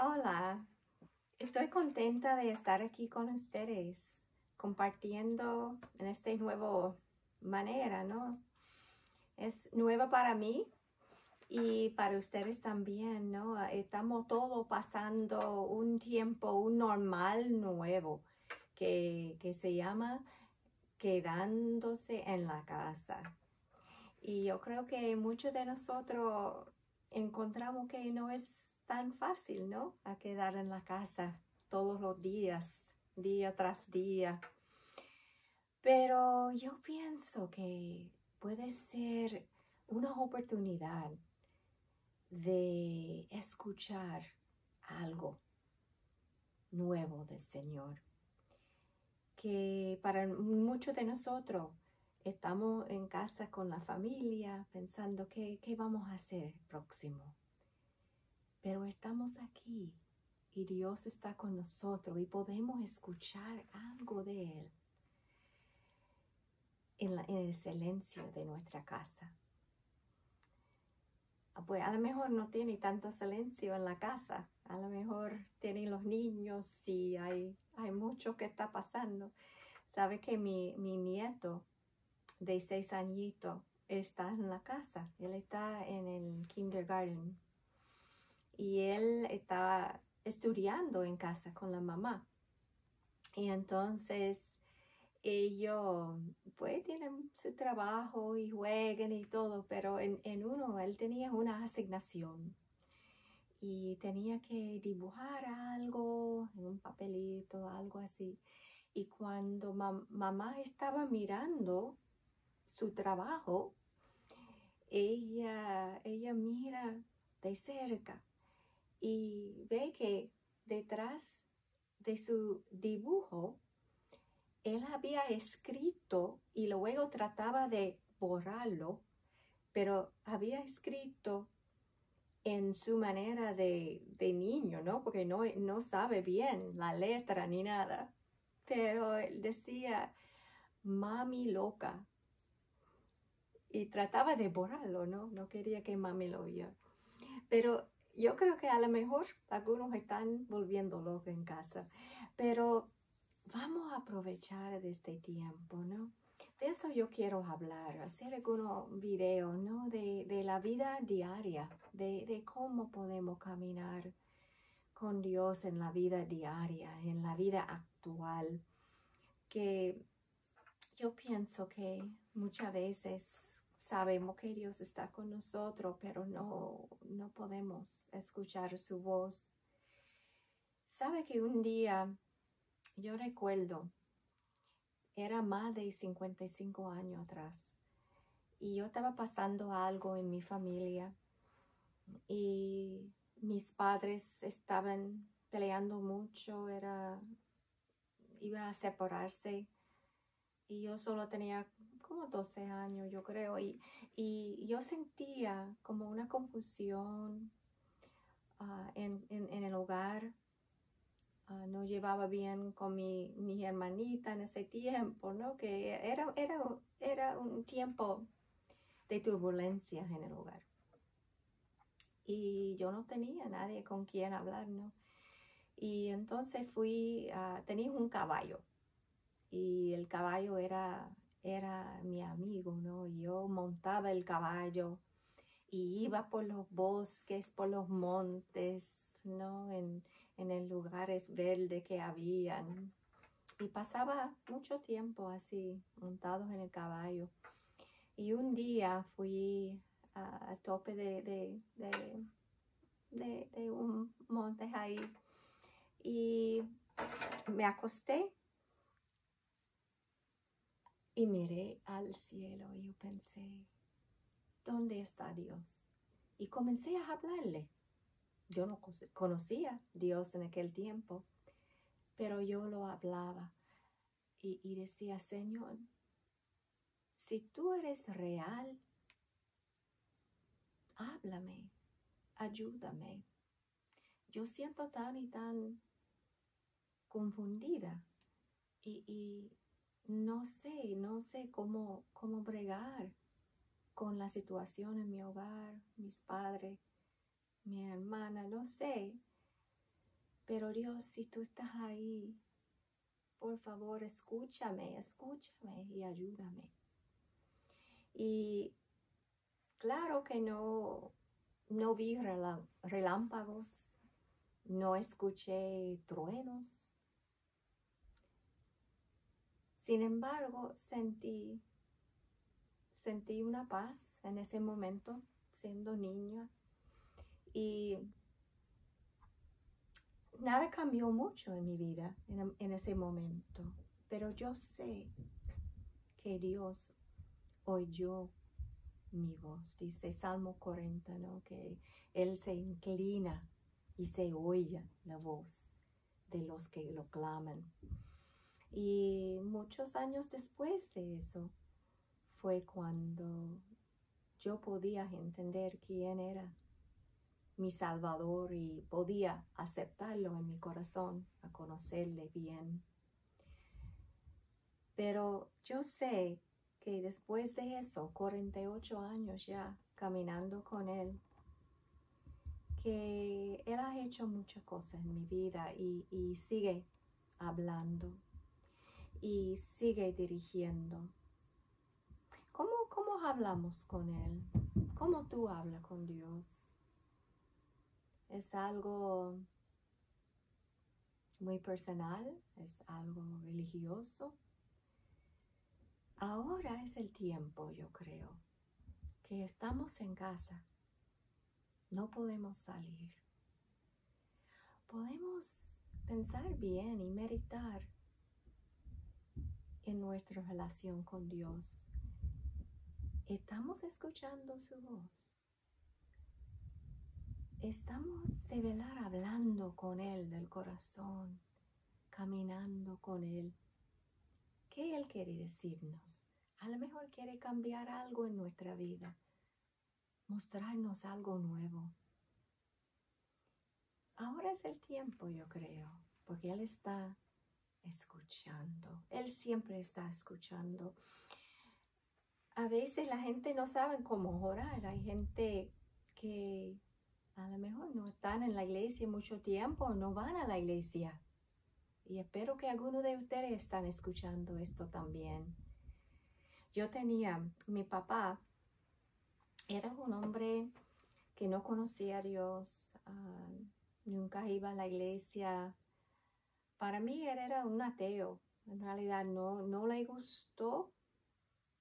Hola, estoy contenta de estar aquí con ustedes, compartiendo en esta nueva manera, ¿no? Es nueva para mí y para ustedes también, ¿no? Estamos todos pasando un tiempo, un normal nuevo que se llama quedándose en la casa. Y yo creo que muchos de nosotros encontramos que no es tan fácil, ¿no? A quedar en la casa todos los días, día tras día. Pero yo pienso que puede ser una oportunidad de escuchar algo nuevo del Señor, que para muchos de nosotros estamos en casa con la familia pensando qué vamos a hacer próximo. Pero estamos aquí y Dios está con nosotros y podemos escuchar algo de Él en el silencio de nuestra casa. Pues a lo mejor no tiene tanto silencio en la casa, a lo mejor tienen los niños y hay mucho que está pasando. Sabe que mi nieto de 6 añitos está en la casa, él está en el kindergarten y él está estudiando en casa con la mamá. Y entonces ellos pues tienen su trabajo y juegan y todo, pero en uno él tenía una asignación y tenía que dibujar algo en un papelito, algo así. Y cuando mamá estaba mirando su trabajo, ella mira de cerca y ve que detrás de su dibujo él había escrito y luego trataba de borrarlo, pero había escrito en su manera de niño, ¿no? Porque no sabe bien la letra ni nada. Pero él decía, mami loca. Y trataba de borrarlo, ¿no? No quería que mami lo viera. Pero yo creo que a lo mejor algunos están volviendo locos en casa. Pero vamos a aprovechar de este tiempo, ¿no? De eso yo quiero hablar, hacer algunos videos, ¿no? De la vida diaria, de cómo podemos caminar con Dios en la vida diaria, en la vida actual. Que yo pienso que muchas veces sabemos que Dios está con nosotros, pero no podemos escuchar su voz. Sabe que un día yo recuerdo, era más de 55 años atrás, y yo estaba pasando algo en mi familia y mis padres estaban peleando mucho, iban a separarse y yo solo tenía como 12 años, yo creo, y yo sentía como una confusión en el hogar. No llevaba bien con mi hermanita en ese tiempo, ¿no? Que era un tiempo de turbulencias en el hogar. Y yo no tenía nadie con quien hablar, ¿no? Y entonces tenía un caballo. Y el caballo era mi amigo, ¿no? Y yo montaba el caballo y iba por los bosques, por los montes, ¿no? En el lugares verdes que habían. Y pasaba mucho tiempo así, montados en el caballo. Y un día fui a tope de un monte ahí y me acosté y miré al cielo y yo pensé, ¿dónde está Dios? Y comencé a hablarle. Yo no conocía a Dios en aquel tiempo, pero yo lo hablaba y decía, Señor, si tú eres real, háblame, ayúdame. Yo siento tan y tan confundida y no sé cómo bregar con la situación en mi hogar, mis padres, mi hermana, no sé. Pero Dios, si tú estás ahí, por favor, escúchame y ayúdame. Y claro que no vi relámpagos, no escuché truenos. Sin embargo, sentí una paz en ese momento, siendo niña. Y nada cambió mucho en mi vida en ese momento. Pero yo sé que Dios oyó mi voz. Dice Salmo 40, ¿no? Que Él se inclina y se oye la voz de los que lo claman. Y muchos años después de eso fue cuando yo podía entender quién era mi Salvador y podía aceptarlo en mi corazón, a conocerle bien. Pero yo sé que después de eso, 48 años ya caminando con Él, que Él ha hecho muchas cosas en mi vida y sigue hablando y sigue dirigiendo. ¿Cómo hablamos con Él? ¿Cómo tú hablas con Dios? ¿Es algo muy personal? ¿Es algo religioso? Ahora es el tiempo, yo creo, que estamos en casa. No podemos salir. Podemos pensar bien y meditar en nuestra relación con Dios. ¿Estamos escuchando su voz? ¿Estamos de verdad hablando con Él del corazón, caminando con Él? ¿Qué Él quiere decirnos? A lo mejor quiere cambiar algo en nuestra vida, mostrarnos algo nuevo. Ahora es el tiempo, yo creo, porque Él está escuchando. Él siempre está escuchando. A veces la gente no sabe cómo orar. Hay gente que a lo mejor no están en la iglesia mucho tiempo, no van a la iglesia. Y espero que algunos de ustedes están escuchando esto también. Mi papá era un hombre que no conocía a Dios, nunca iba a la iglesia. Para mí él era un ateo. En realidad no le gustó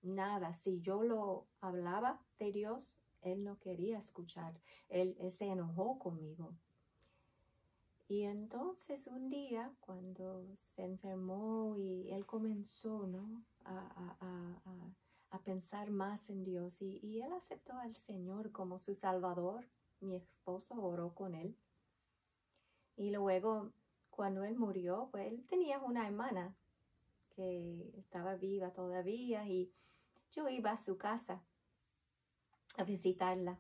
nada. Si yo lo hablaba de Dios, él no quería escuchar. Él se enojó conmigo. Y entonces un día, cuando se enfermó y él comenzó, ¿no? a pensar más en Dios y él aceptó al Señor como su Salvador. Mi esposo oró con él. Y luego, cuando él murió, pues él tenía una hermana que estaba viva todavía y yo iba a su casa a visitarla.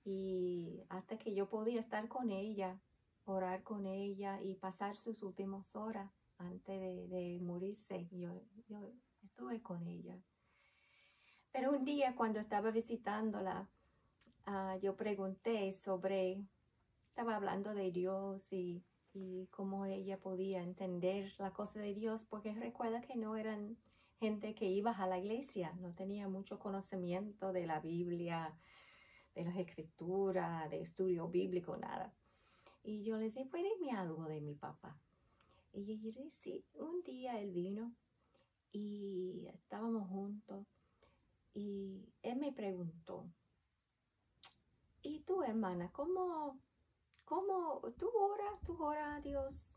Y hasta que yo podía estar con ella, orar con ella y pasar sus últimas horas antes de morirse, yo estuve con ella. Pero un día cuando estaba visitándola, yo pregunté estaba hablando de Dios y cómo ella podía entender la cosa de Dios, porque recuerda que no eran gente que iba a la iglesia, no tenía mucho conocimiento de la Biblia, de las escrituras, de estudio bíblico, nada. Y yo le decía, pues dime algo de mi papá. Y ella dice, sí, un día él vino y estábamos juntos y él me preguntó, ¿y tú, hermana, cómo tú oras a Dios?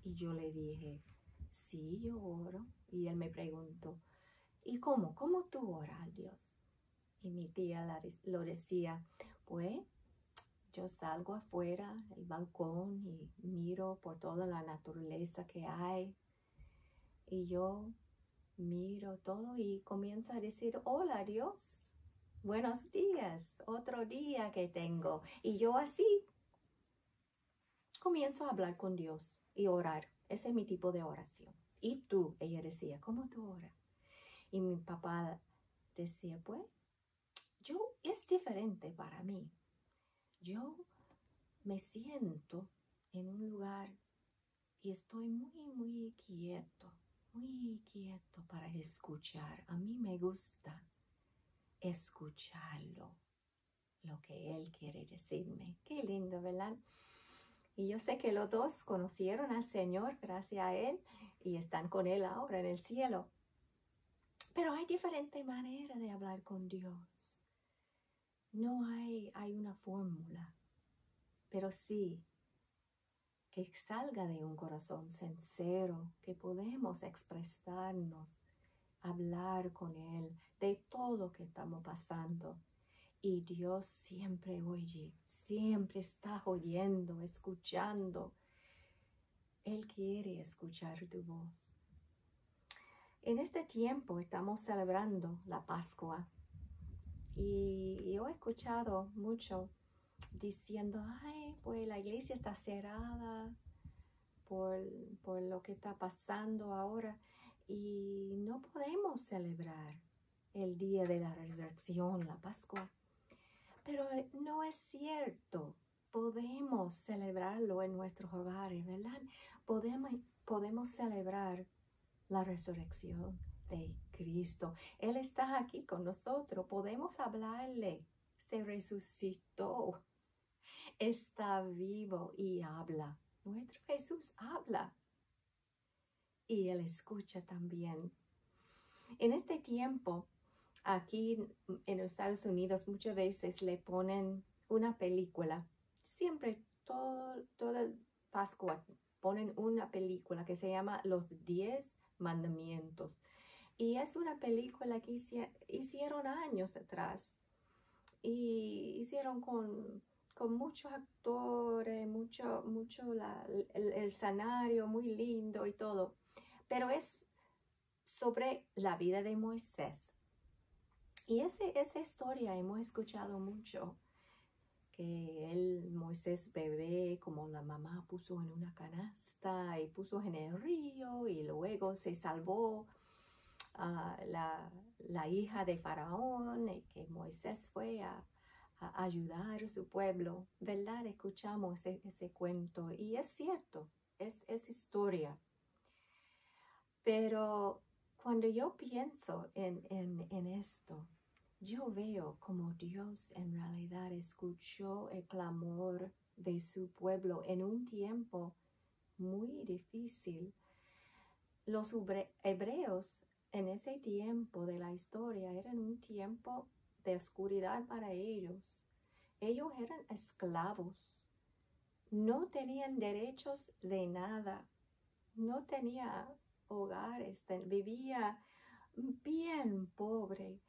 Y yo le dije, sí, yo oro. Y él me preguntó, ¿y cómo tú oras a Dios? Y mi tía lo decía, pues yo salgo afuera, el balcón, y miro por toda la naturaleza que hay. Y yo miro todo y comienzo a decir, hola Dios, buenos días, otro día que tengo. Y yo así comienzo a hablar con Dios y orar. Ese es mi tipo de oración. ¿Y tú? Ella decía, ¿cómo tú oras? Y mi papá decía, pues, es diferente para mí. Yo me siento en un lugar y estoy muy quieto para escuchar. A mí me gusta escucharlo, lo que Él quiere decirme. Qué lindo, ¿verdad? Y yo sé que los dos conocieron al Señor gracias a Él y están con Él ahora en el cielo. Pero hay diferentes maneras de hablar con Dios. No hay una fórmula, pero sí que salga de un corazón sincero, que podemos expresarnos, hablar con Él de todo lo que estamos pasando. Y Dios siempre oye, siempre está oyendo, escuchando. Él quiere escuchar tu voz. En este tiempo estamos celebrando la Pascua y yo he escuchado mucho diciendo, ay, pues la iglesia está cerrada por lo que está pasando ahora y no podemos celebrar el día de la resurrección, la Pascua. Pero no es cierto. Podemos celebrarlo en nuestros hogares, ¿verdad? Podemos celebrar la resurrección de Cristo. Él está aquí con nosotros. Podemos hablarle. Se resucitó. Está vivo y habla. Nuestro Jesús habla. Y Él escucha también. En este tiempo, aquí en Estados Unidos, muchas veces le ponen una película. Siempre, toda Pascua, ponen una película que se llama Los 10 Mandamientos. Y es una película que hicieron años atrás. Y hicieron con muchos actores, el escenario muy lindo y todo. Pero es sobre la vida de Moisés. Y esa historia hemos escuchado mucho, que Moisés bebé, como la mamá puso en una canasta y puso en el río y luego se salvó la hija de Faraón y que Moisés fue a ayudar a su pueblo, ¿verdad? Escuchamos ese cuento y es cierto, es historia. Pero cuando yo pienso en esto, yo veo como Dios en realidad escuchó el clamor de su pueblo en un tiempo muy difícil. Los hebreos en ese tiempo de la historia eran un tiempo de oscuridad para ellos. Ellos eran esclavos, no tenían derechos de nada, no tenían hogares, vivía bien pobre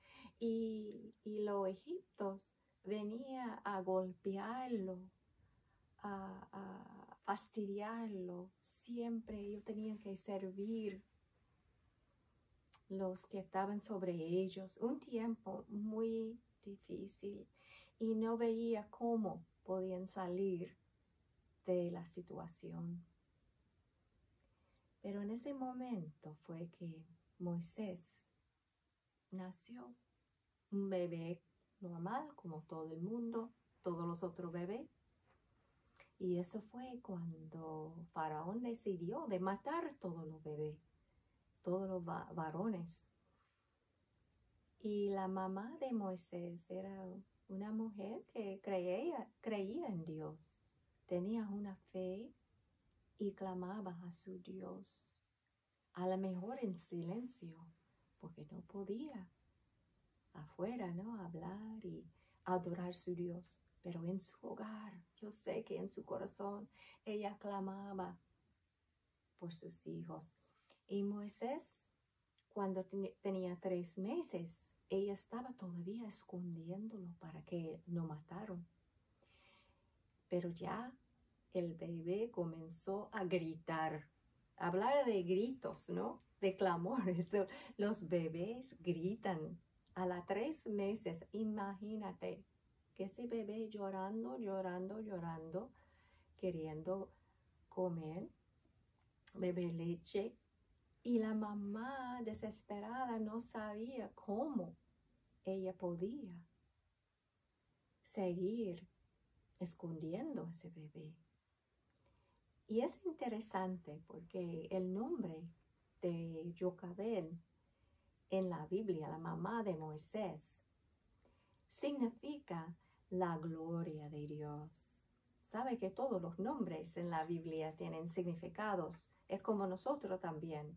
y los egipcios venían a golpearlo, a fastidiarlo. Siempre ellos tenían que servir los que estaban sobre ellos. Un tiempo muy difícil y no veía cómo podían salir de la situación. Pero en ese momento fue que Moisés nació, un bebé normal como todo el mundo, todos los otros bebés. Y eso fue cuando Faraón decidió de matar todos los bebés, todos los varones. Y la mamá de Moisés era una mujer que creía en Dios, tenía una fe y clamaba a su Dios, a lo mejor en silencio, porque no podía afuera, ¿no? Hablar y adorar a su Dios. Pero en su hogar, yo sé que en su corazón, ella clamaba por sus hijos. Y Moisés, cuando tenía 3 meses, ella estaba todavía escondiéndolo para que no mataran. Pero ya el bebé comenzó a gritar. Hablar de gritos, ¿no? De clamores. Los bebés gritan. A las 3 meses, imagínate que ese bebé llorando, queriendo comer, beber leche. Y la mamá desesperada no sabía cómo ella podía seguir escondiendo a ese bebé. Y es interesante porque el nombre de Jocabel en la Biblia, la mamá de Moisés, significa la gloria de Dios. Sabe que todos los nombres en la Biblia tienen significados. Es como nosotros también.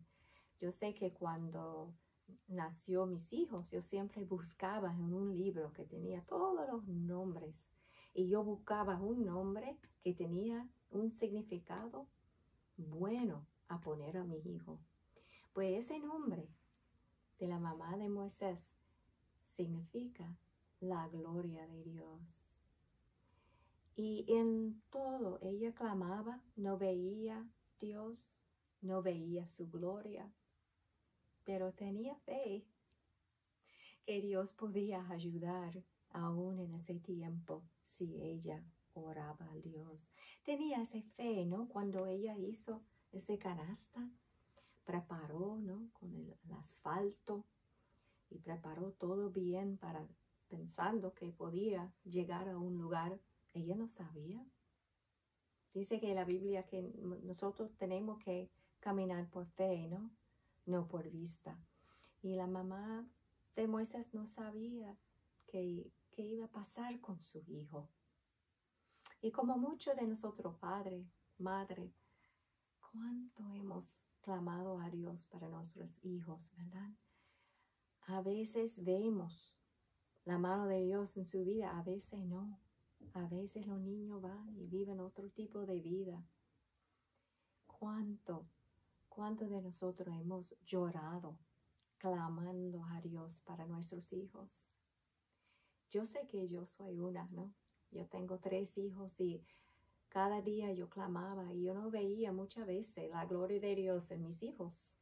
Yo sé que cuando nació mis hijos, yo siempre buscaba en un libro que tenía todos los nombres. Y yo buscaba un nombre que tenía un significado bueno a poner a mi hijo. Pues ese nombre de la mamá de Moisés significa la gloria de Dios. Y en todo ella clamaba, no veía Dios, no veía su gloria, pero tenía fe que Dios podía ayudar aún en ese tiempo si ella oraba a Dios. Tenía esa fe, ¿no? Cuando ella hizo ese canasta, preparó, ¿no? Con el asfalto y preparó todo bien para pensando que podía llegar a un lugar. Ella no sabía. Dice que la Biblia que nosotros tenemos que caminar por fe, ¿no? No por vista. Y la mamá de Moisés no sabía qué iba a pasar con su hijo. Y como muchos de nosotros, padre, madre, cuánto hemos clamado a Dios para nuestros hijos, ¿verdad? A veces vemos la mano de Dios en su vida, a veces no. A veces los niños van y viven otro tipo de vida. ¿Cuánto de nosotros hemos llorado clamando a Dios para nuestros hijos? Yo sé que yo soy una, ¿no? Yo tengo 3 hijos y cada día yo clamaba y yo no veía muchas veces la gloria de Dios en mis hijos.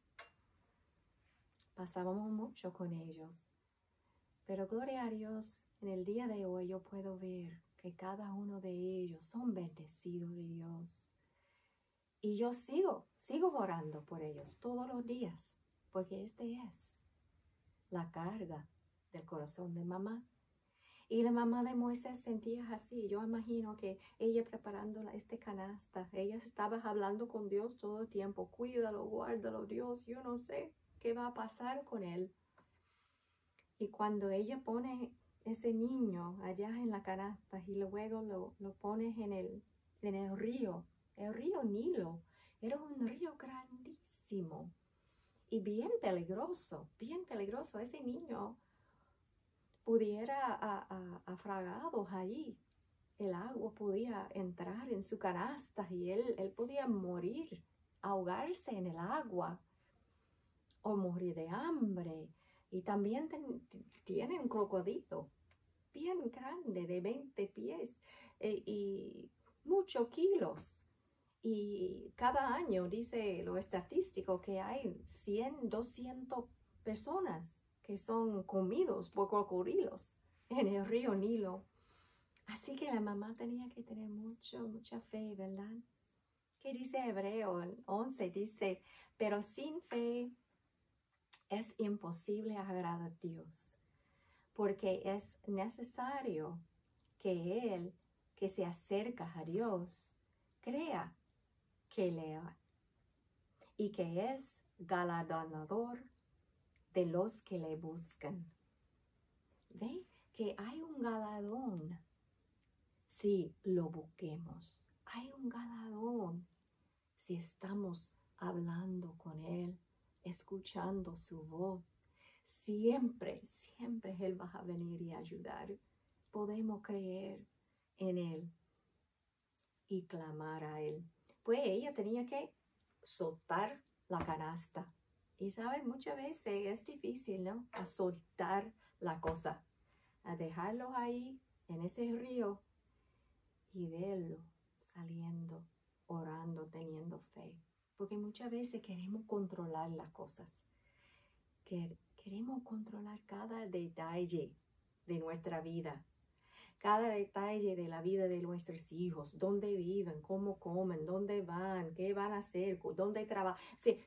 Pasábamos mucho con ellos. Pero gloria a Dios, en el día de hoy yo puedo ver que cada uno de ellos son bendecidos de Dios. Y yo sigo orando por ellos todos los días, porque este es la carga del corazón de mamá. Y la mamá de Moisés sentía así. Yo imagino que ella preparando este canasta, ella estaba hablando con Dios todo el tiempo. Cuídalo, guárdalo, Dios, yo no sé qué va a pasar con él. Y cuando ella pone ese niño allá en la canasta y luego lo pones en el río Nilo, era un río grandísimo y bien peligroso. Ese niño pudiera afragados allí. El agua podía entrar en su canasta y él podía morir, ahogarse en el agua o morir de hambre. Y también tiene un crocodilo bien grande de 20 pies y muchos kilos. Y cada año dice lo estadístico que hay 100, 200 personas que son comidos por cocodrilos en el río Nilo. Así que la mamá tenía que tener mucha fe, ¿verdad? ¿Qué dice Hebreo 11? Dice, pero sin fe es imposible agradar a Dios, porque es necesario que el que se acerca a Dios crea que lea y que es galardonador de los que le buscan. Ve que hay un galardón si lo busquemos. Hay un galardón si estamos hablando con Él, escuchando su voz. Siempre Él va a venir y ayudar. Podemos creer en Él y clamar a Él. Pues ella tenía que soltar la canasta. Y sabes, muchas veces es difícil, ¿no? A soltar la cosa, a dejarlo ahí en ese río y verlo saliendo, orando, teniendo fe. Porque muchas veces queremos controlar las cosas. Queremos controlar cada detalle de nuestra vida. Cada detalle de la vida de nuestros hijos, dónde viven, cómo comen, dónde van, qué van a hacer, dónde trabajan. Sí,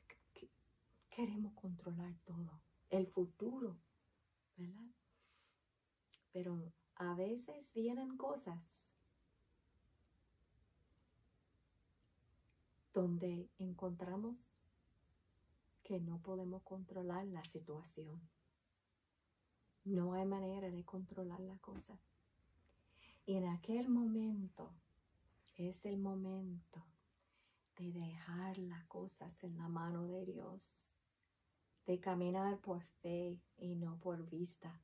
queremos controlar todo, el futuro, ¿verdad? Pero a veces vienen cosas donde encontramos que no podemos controlar la situación. No hay manera de controlar la cosa. Y en aquel momento es el momento de dejar las cosas en la mano de Dios, de caminar por fe y no por vista.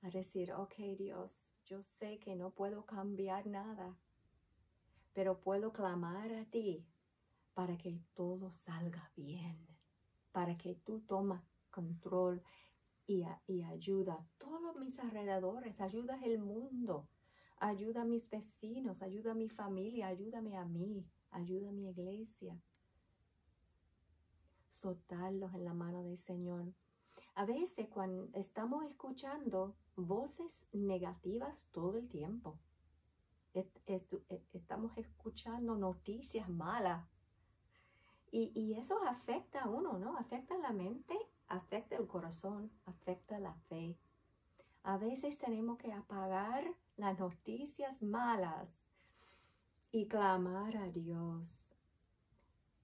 A decir, ok, Dios, yo sé que no puedo cambiar nada, pero puedo clamar a ti para que todo salga bien, para que tú tomes control y ayuda a todos mis alrededores, ayuda al mundo, ayuda a mis vecinos, ayuda a mi familia, ayúdame a mí, ayuda a mi iglesia. Soltarlos en la mano del Señor. A veces cuando estamos escuchando voces negativas todo el tiempo, estamos escuchando noticias malas y eso afecta a uno, ¿no? Afecta la mente, afecta el corazón, afecta la fe. A veces tenemos que apagar las noticias malas y clamar a Dios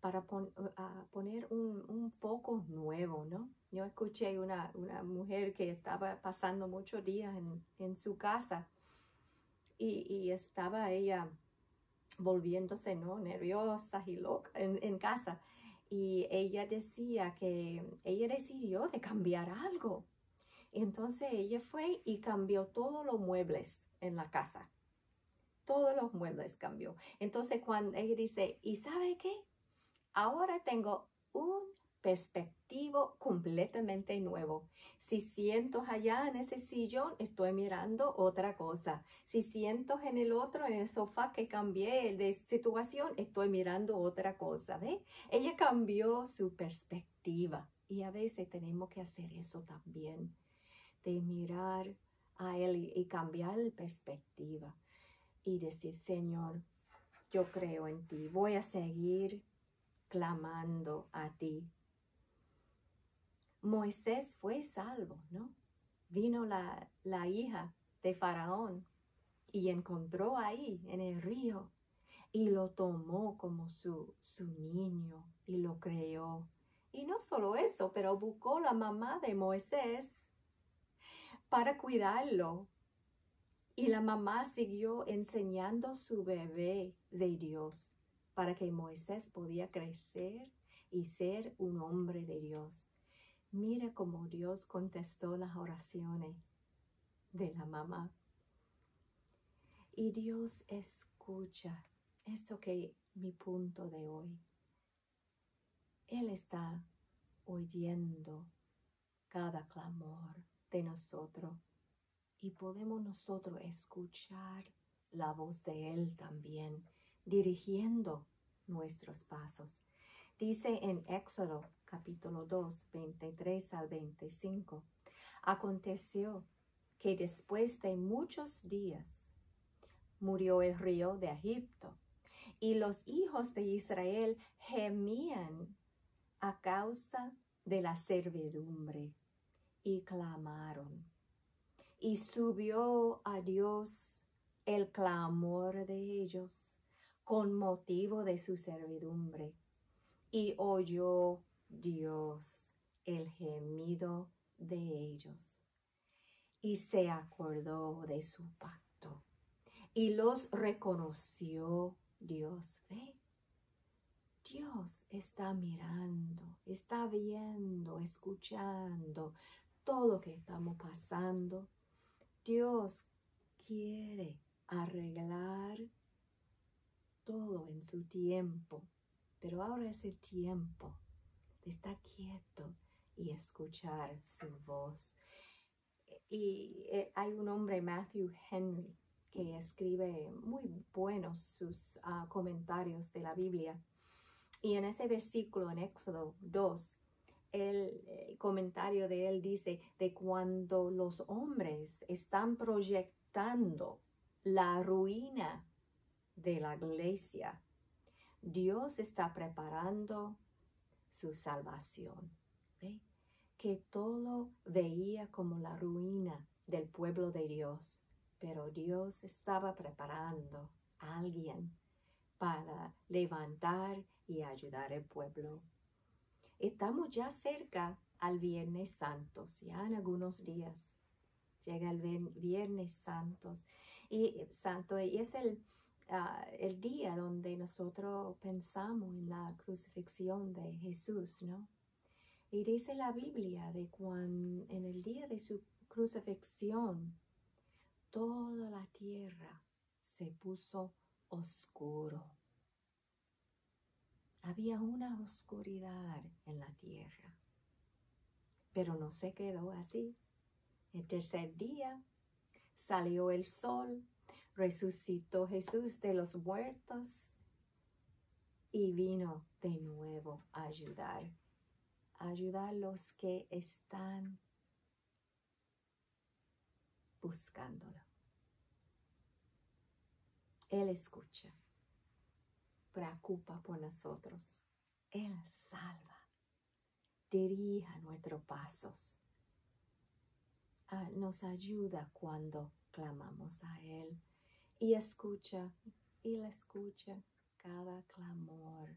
para poner un foco nuevo, ¿no? Yo escuché una mujer que estaba pasando muchos días en su casa y estaba ella volviéndose, ¿no? Nerviosa y loca en casa. Y ella decía que ella decidió de cambiar algo. Entonces ella fue y cambió todos los muebles en la casa. Todos los muebles cambió. Entonces cuando ella dice, ¿y sabe qué? Ahora tengo un perspectivo completamente nuevo. Si siento allá en ese sillón, estoy mirando otra cosa. Si siento en el otro, en el sofá que cambié de situación, estoy mirando otra cosa. ¿Ve? Ella cambió su perspectiva. Y a veces tenemos que hacer eso también, de mirar a Él y cambiar la perspectiva. Y decir, Señor, yo creo en ti. Voy a seguir clamando a ti. Moisés fue salvo, ¿no? Vino la hija de Faraón y encontró ahí en el río y lo tomó como su niño y lo crió. Y no solo eso, pero buscó la mamá de Moisés para cuidarlo. Y la mamá siguió enseñando su bebé de Dios para que Moisés podía crecer y ser un hombre de Dios. Mira cómo Dios contestó las oraciones de la mamá. Y Dios escucha. Eso que mi punto de hoy. Él está oyendo cada clamor de nosotros. Y podemos nosotros escuchar la voz de Él también, dirigiendo nuestros pasos. Dice en Éxodo capítulo 2, 23 al 25, aconteció que después de muchos días murió el río de Egipto, y los hijos de Israel gemían a causa de la servidumbre y clamaron. Y subió a Dios el clamor de ellos con motivo de su servidumbre. Y oyó Dios el gemido de ellos. Y se acordó de su pacto. Y los reconoció Dios. ¿Ve? Dios está mirando, está viendo, escuchando todo lo que estamos pasando. Dios quiere arreglar todo en su tiempo, pero ahora es el tiempo de estar quieto y escuchar su voz. Y hay un hombre, Matthew Henry, que escribe muy buenos sus comentarios de la Biblia. Y en ese versículo, en Éxodo 2, el comentario de él dice de cuando los hombres están proyectando la ruina de la iglesia, Dios está preparando su salvación. ¿Ve? Que todo veía como la ruina del pueblo de Dios, pero Dios estaba preparando a alguien para levantar y ayudar al pueblo. Estamos ya cerca al Viernes Santo, ya en algunos días. Llega el Viernes Santo y es el día donde nosotros pensamos en la crucifixión de Jesús, ¿no? Y dice la Biblia de cuando en el día de su crucifixión, toda la tierra se puso oscuro. Había una oscuridad en la tierra, pero no se quedó así. El tercer día salió el sol, resucitó Jesús de los muertos y vino de nuevo a ayudar a los que están buscándolo. Él escucha, preocupa por nosotros. Él salva, dirija nuestros pasos. Nos ayuda cuando clamamos a Él y escucha, Él escucha cada clamor.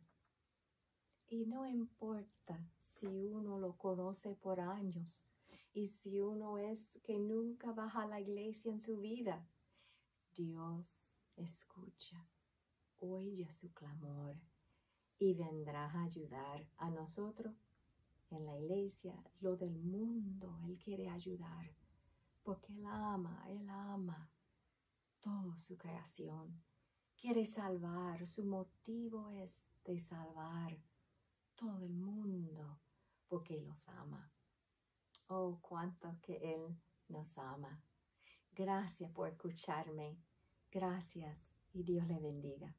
Y no importa si uno lo conoce por años y si uno es que nunca baja a la iglesia en su vida, Dios escucha, oye su clamor y vendrá a ayudar a nosotros en la iglesia, lo del mundo. Él quiere ayudar porque Él ama toda su creación. Quiere salvar, su motivo es de salvar todo el mundo porque los ama. Oh, cuánto que Él nos ama. Gracias por escucharme. Gracias y Dios le bendiga.